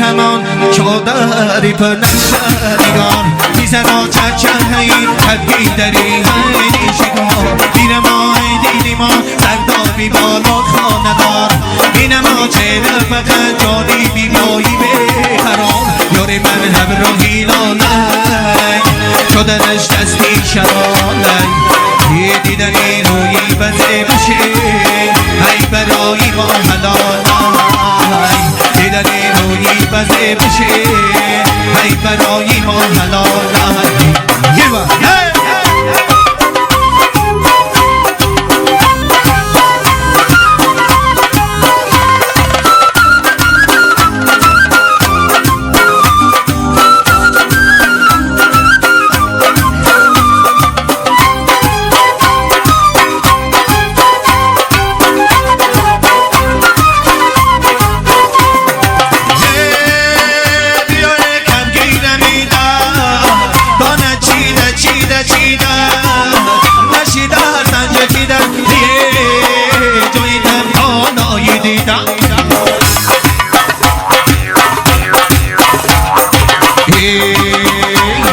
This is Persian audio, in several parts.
همان چادری پر نشدیگان میزنا چرچهی تبگی دری هی شکار دین ما دیدی ما سردابی بالا خاندار این ما چه فقط جانی بی مایی به حرام یاری من همراهی لالای شدنش دستی شرالای یه دیدنی روی بزه بشه ای برای ما حلالای دیدنی روی بزه بشه ای برای ما حلالای یه وقت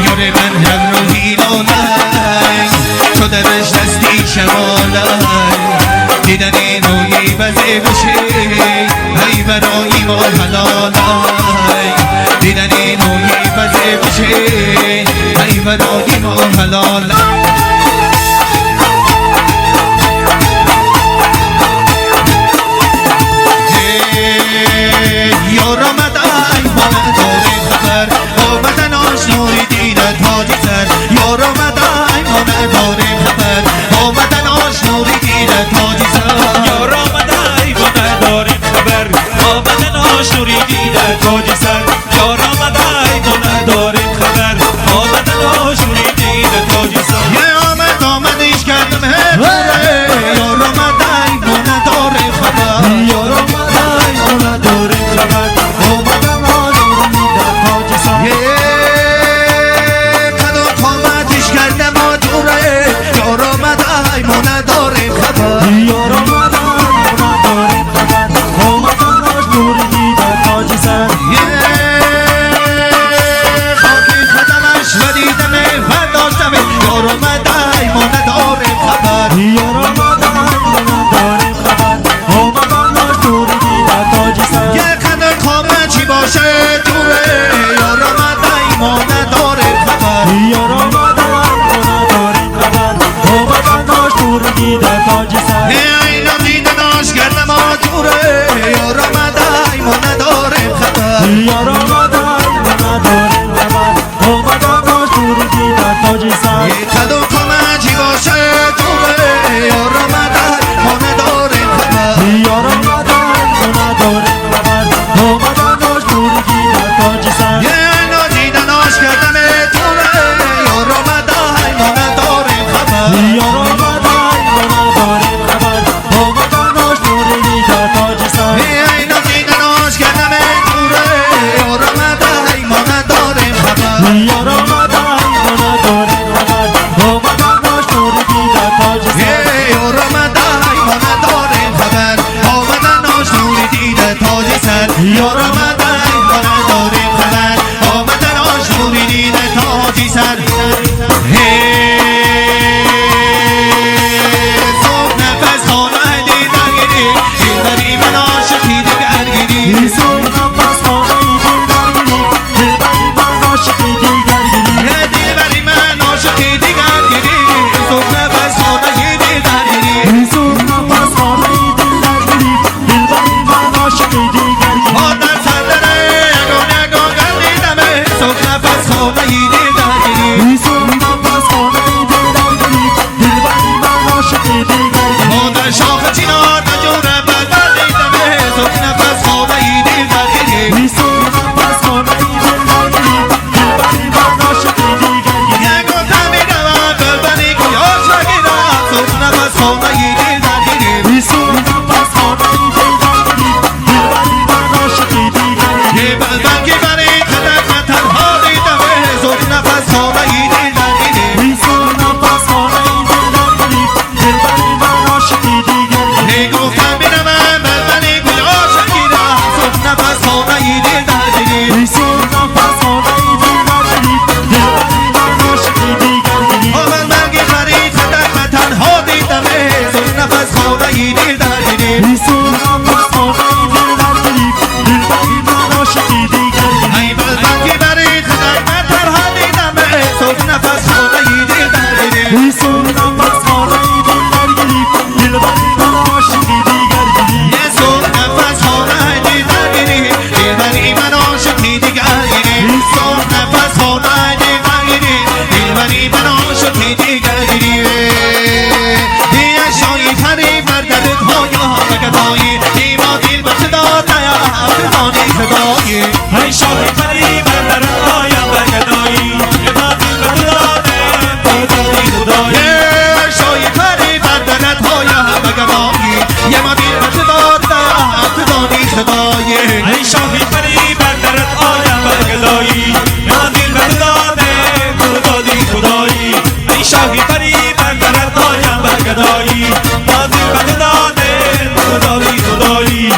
یاره من هم روحی لالای شدنش دستی شمالای دیدنی روی بزه بشه ای برای ما حلالای دیدنی روی بزه بشه ای برای ما حلالای شاهی پری بر درت آیم برگدایی من دل به داده تو دادی خدایی ای شاهی پری بر درت آیم برگدایی من دل به داده تو دادی خدایی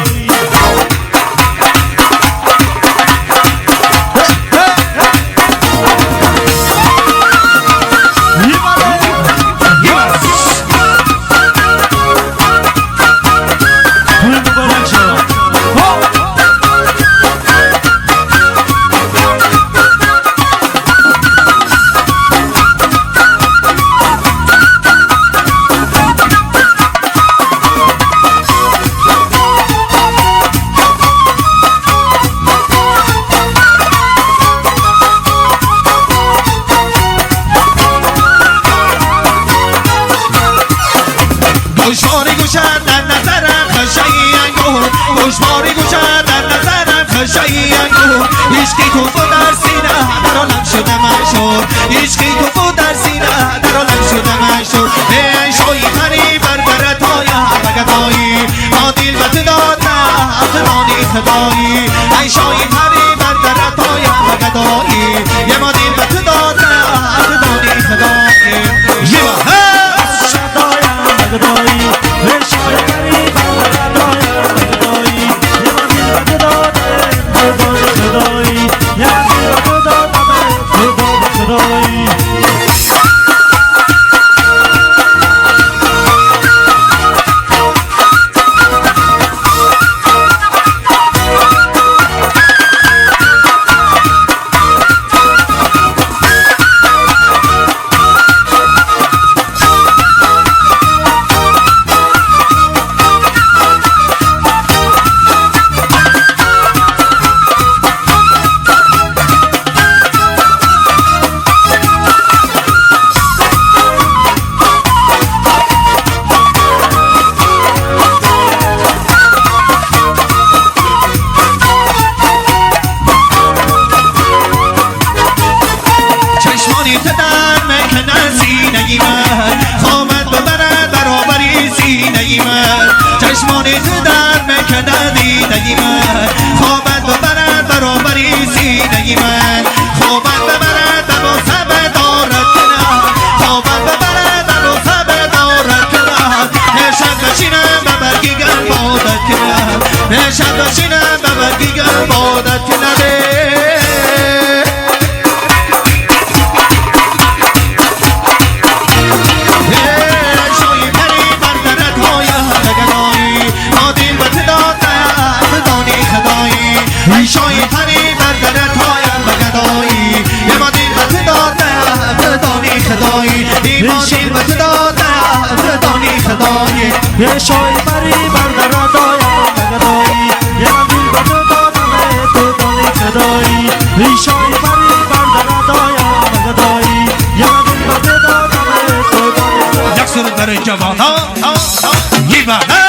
گوشواری گوشت در نظرم خشایی انگور گوشواری گوشت در نظرم خشایی انگور عشقی تو بود در سینه در عالم شده مشهور عشقی تو بود در سینه در عالم شده مشهور ای شایی پری بر درت آیم بگدایی ما دل به تو دادم افغانی خدایی ای شایی پری بر درت آیم بگدایی یه ما دل به تو دادم افغانی خدایی چشمانی تو در مکنه دیدگی من خوابت ببرد برابری سینگی من خوابت ببرد در مصب دارد کنم خوابت ببرد در مصب دارد کنم نشد بشینم ببرگی گل بادت کنم نشد بشینم ببرگی گل بادت کنم شایی پری بر درت آیم بگدایی یه ما دل به تو دادم بدانی خدایی ای ما دل به تو دادم بدانی خدایی یه شایی پری بر درت آیم بگدایی یه ما دل به تو دادم بدانی خدایی ای شایی پری بر درت آیم بگدایی یه ما دل به تو دادم بدانی خدایی یک سر در جوان یه بانه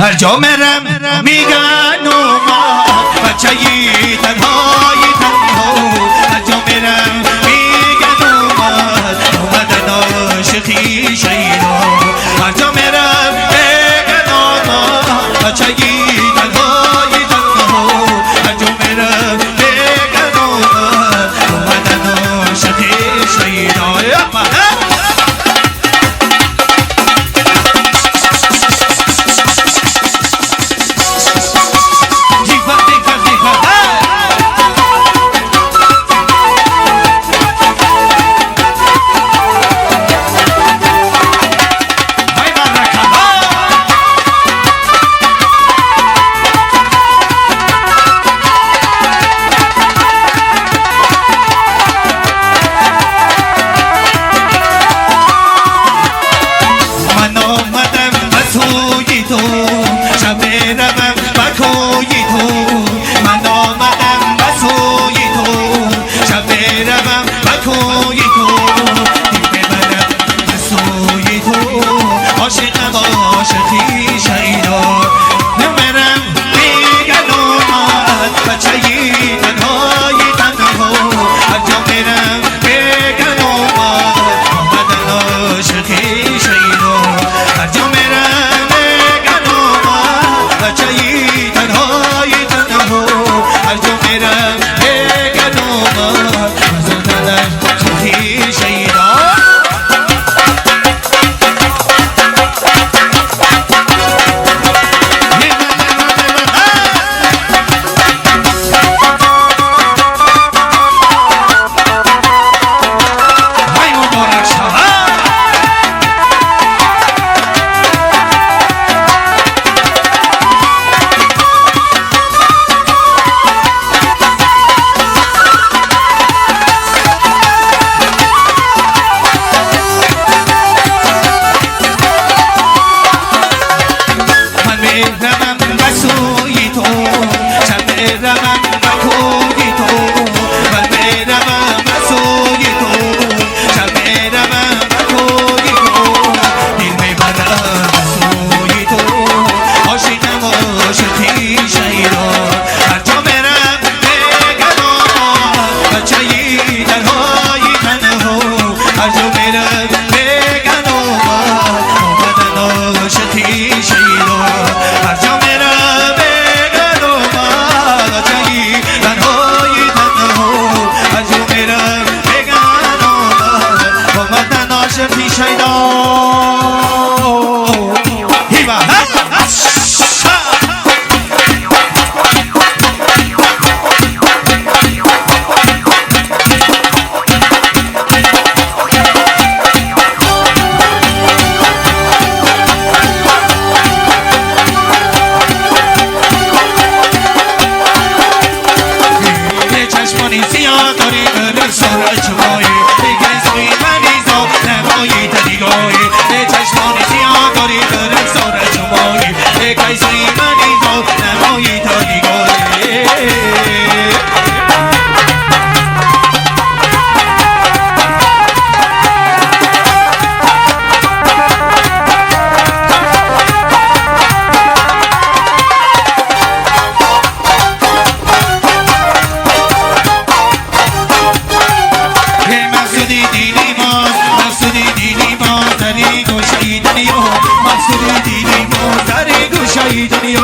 هر جا میرم میگن اومد بچه‌ی تنهای تنها هر جا میرم میگن اومد عاشقی شیدا هر جا میرم میگن اومد بچه‌ی تنهای تنها هر جا میرم میگن اومد عاشقی شیدا عاشقی شیدا نمیرم بچه‌ای تنهای تنها هر جا میرم بگنم مزندش سخی شیدا مقصود دینی ما در گوشای دنیا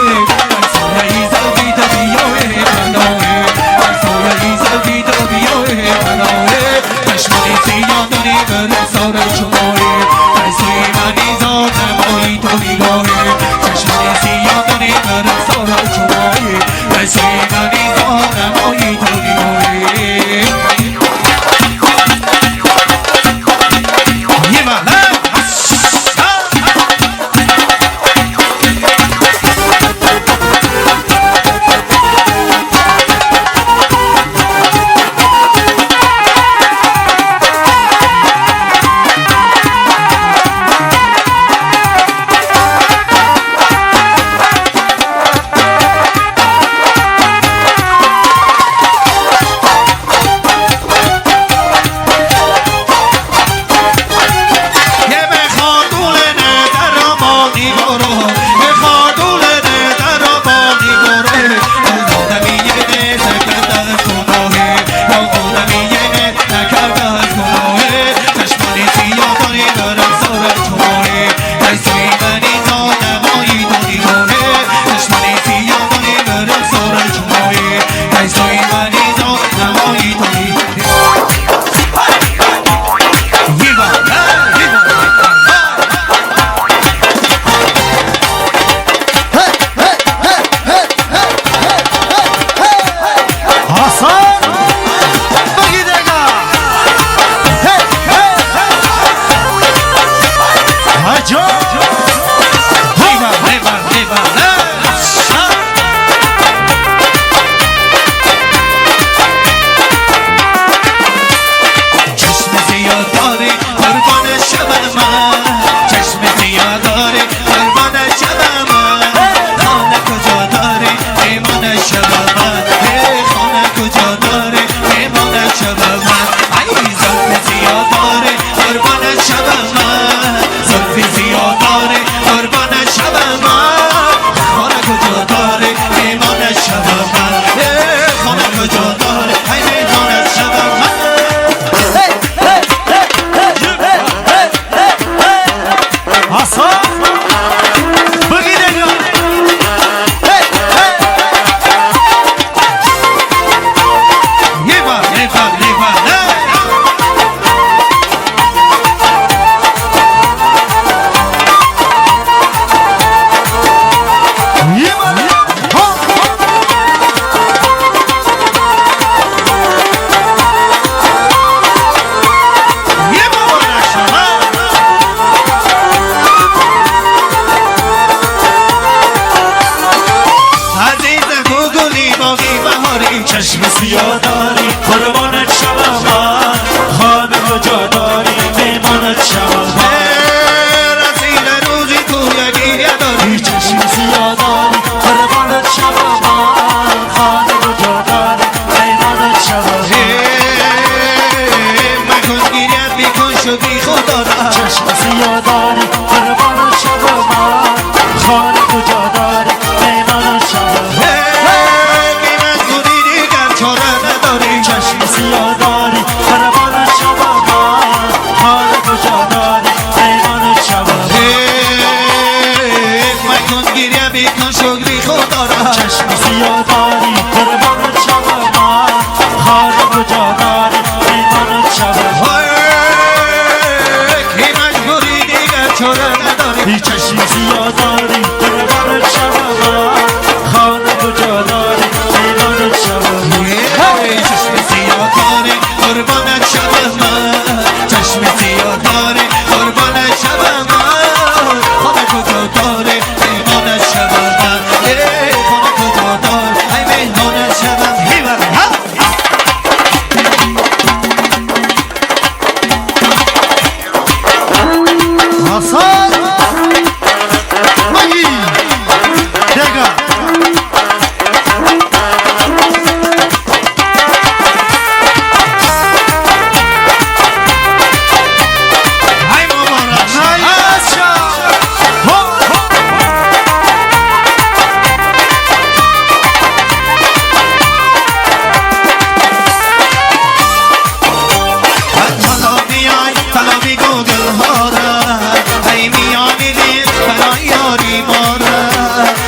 چشم سیاه داری قربانت شوم من خانه کجا داری میمانت شوم من رسیل روزی تو یکی داری چشم سیاه داری قربانت شوم من خانه کجا داری میمانت شوم مکن گیریت بیکن شکری خدا را چشم سیاه داری قربانت شوم من خانه کجا داری میمانت شوم قیمت بودی دیگر چاره نداری چشم سیاه داری قربانت شوم من خانه کجا داری میمانت شوم مکن گیریت بیکن شکری خدا را چشم سیاه داری قربانت شوم من خانه کجا داری میمانت شوم قیمت بودی دیگر چاره نداری چشم سیاه داری قربانت شوم من خانه کجا داری میمانت شوم چشم سیاه داره قربانت شوم من چشم سیاه داره قربانت شوم من خانه کجا داره میمانت شوم من خانه کجا داره ای میمانت شوم حسن مگی دگا ای مبارک طلا بیای طلا بیگو دل ها را ای میانی دل برای یاری ما را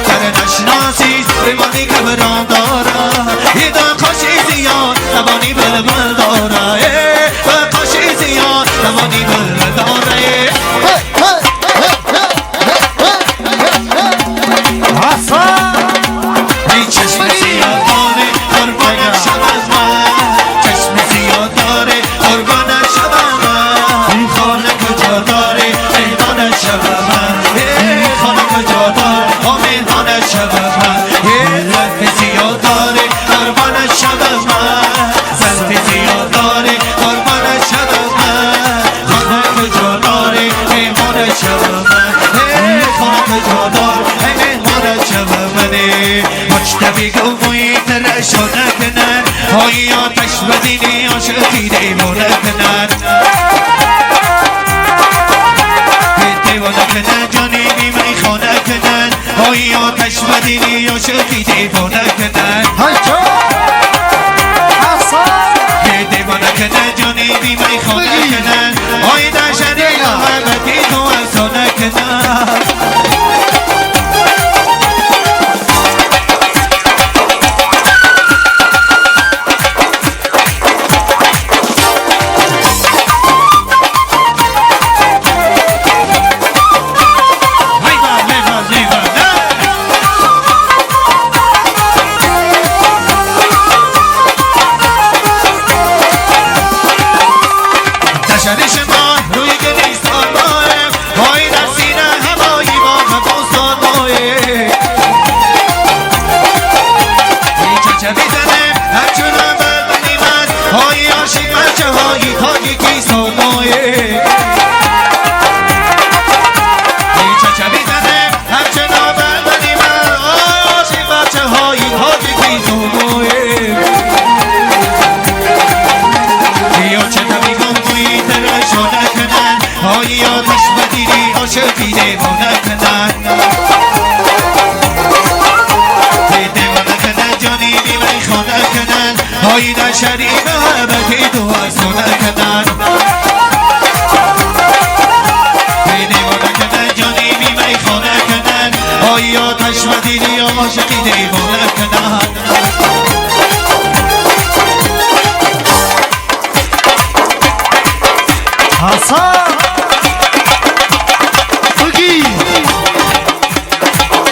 در نشناسی ریمانی کبران دارا یه دا خوشی زیاد زبانی بلبل دارا دا خوشی زیاد زبانی بلبل دارا ای چشم سیاه داره قربانت شوم من چشم سیاه داره قربانت شوم من خانه کجا داره میمانت شوم من خانه کجا داره میمانت شوم من زلف سیاه داره قربانت شوم من زلف سیاه داره قربانت شوم من خانه کجا داره میمانت شوم من خانه کجا داره میمانت شوم من مجتبی گوی ترشو نکنن های آتش و دینی عاشقی دیوانه کنن دیوانه کنن جانی بیمه خانه کنن های آتش و دینی عاشقی دیوانه کنن دیوانه کنن جانی بیمه خانه کنن های دشنی محبتی تو افسانه کنن شرش ما روی گلیستان ماه پای در سینه هوایی ما مبوستان ماه این چچه بیزنه هرچون بلبنیم از های عاشق بچه های تاجی کیستان ماه این چچه بیزنه هرچون بلبنیم از عاشق بچه های تاجی کیستان ماه های آتش و دیری عاشقی دیوانه کنن دیوانه کنن جانی بیمه خانه کنن های در شریف محبتی تو افسانه کنن دیوانه کنن جانی بیمه خانه کنن های آتش و دیری عاشقی دیوانه کنن حسن بگی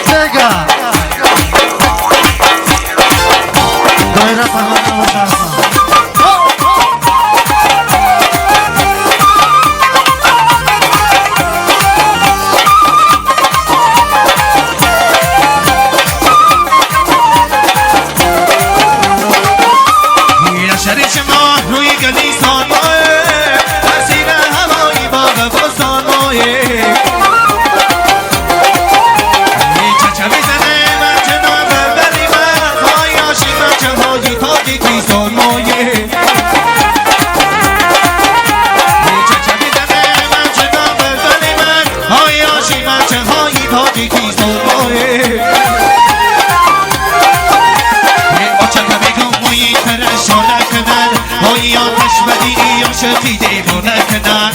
دگا دایره تمام باشه حسن سرمایه چچمی زده من چه بزنی من های آشی بچه هایی تاجیکی سرمایه بچه که بگم مویی ترشانه کنن های آتش بدی یا شفی دیوانه کنن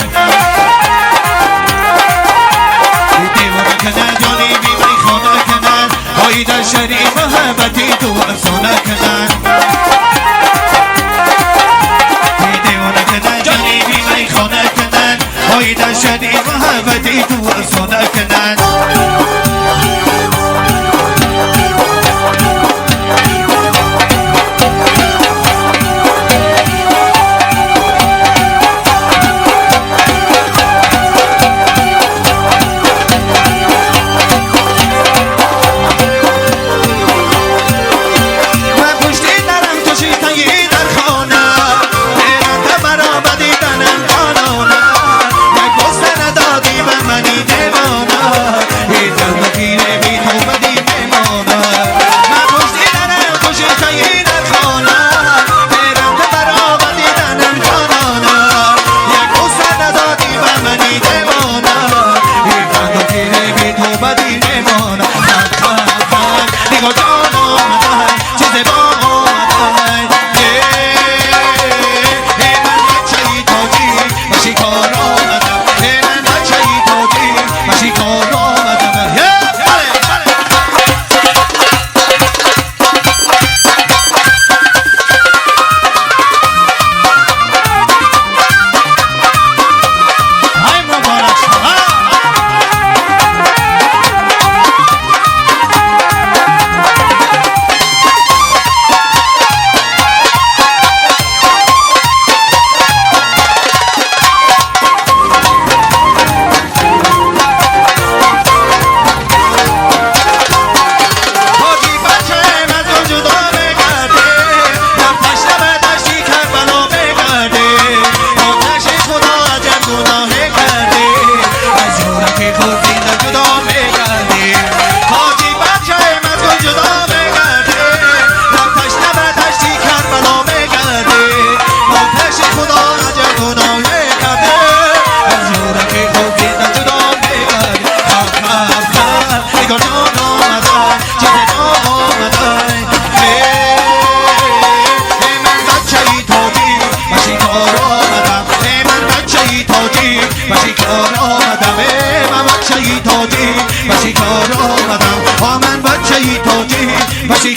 دیوانه کنن جانی بیمه خانه کنن های در شریف محبتی تو افسانه کنن دیوانه کنن جانی بیمه خانه کنن های در شریف محبتی تو افسانه کنن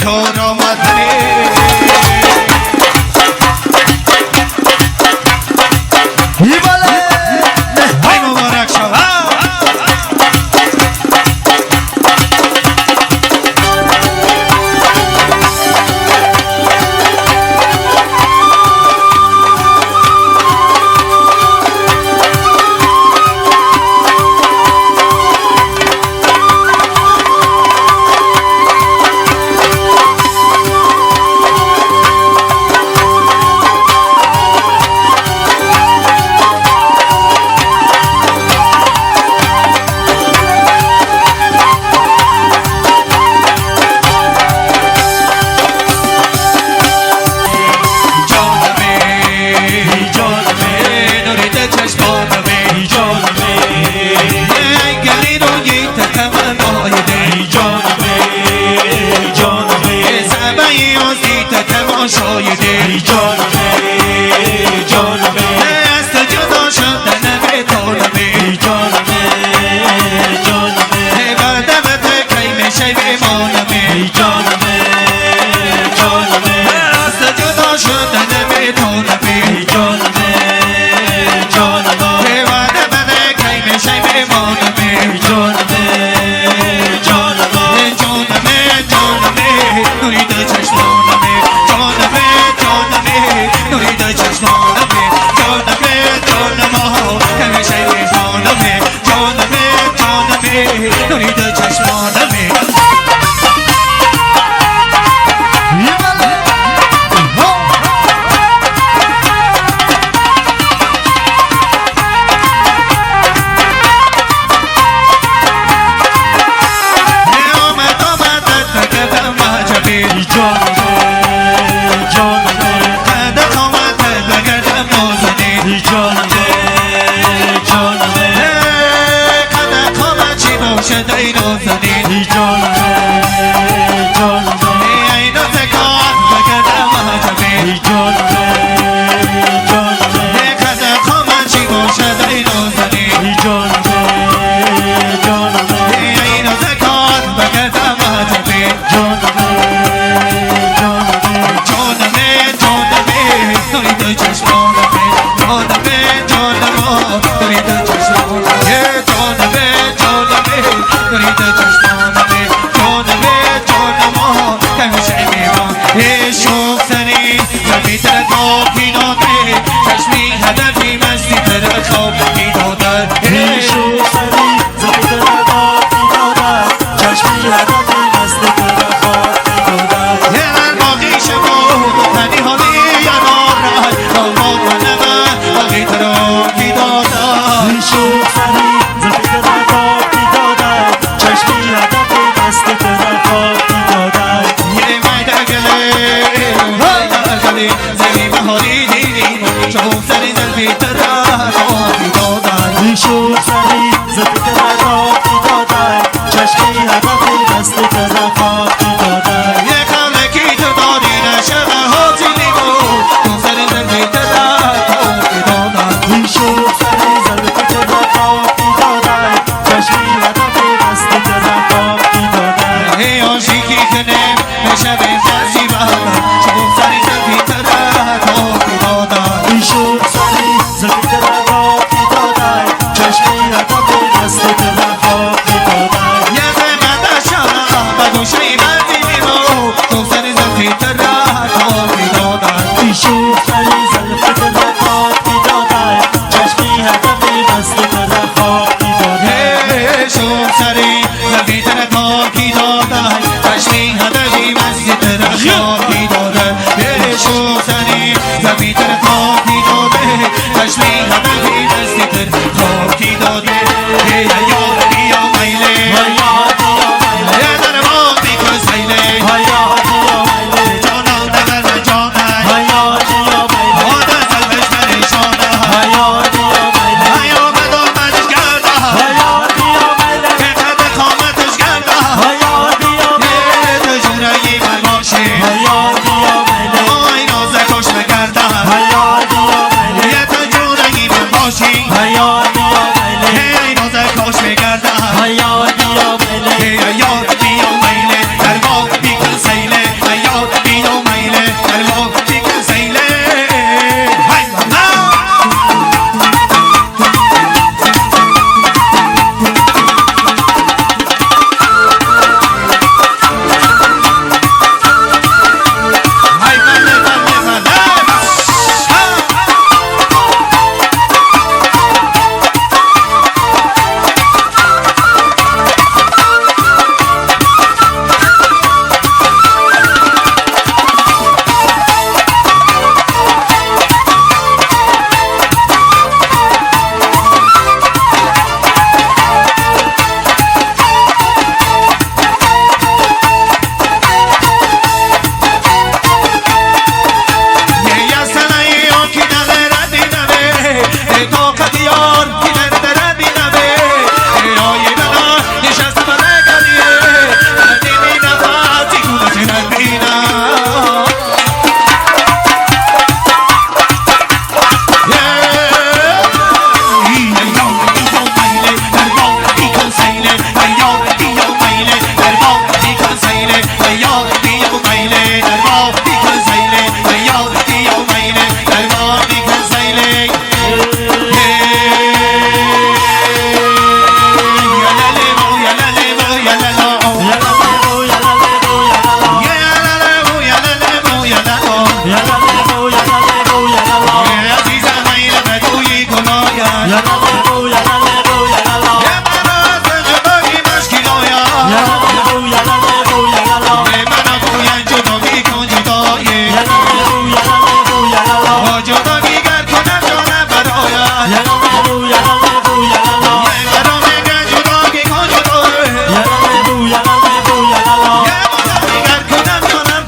کار آمدنی ای مبارک شد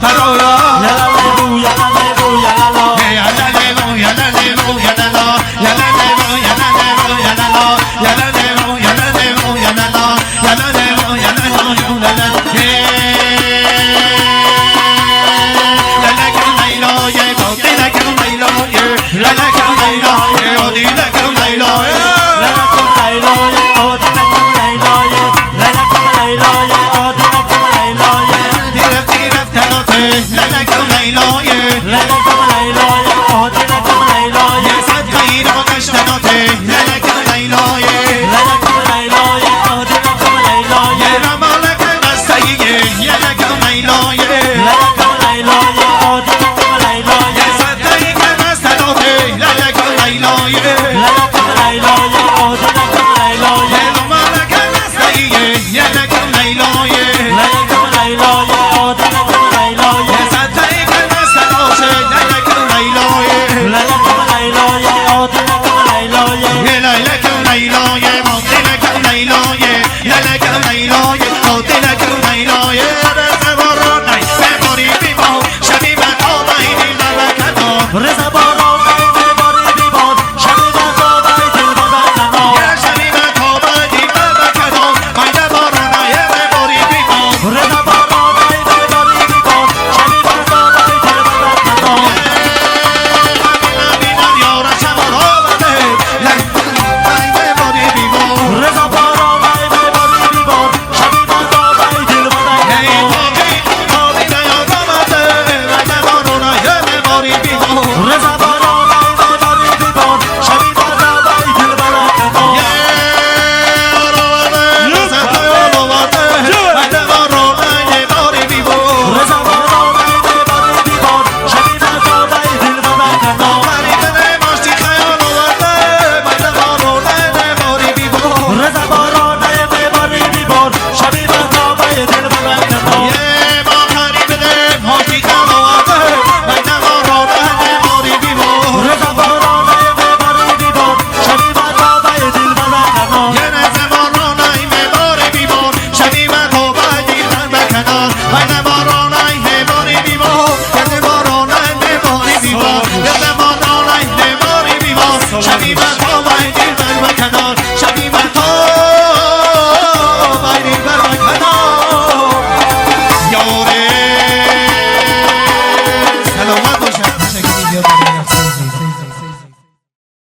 Parola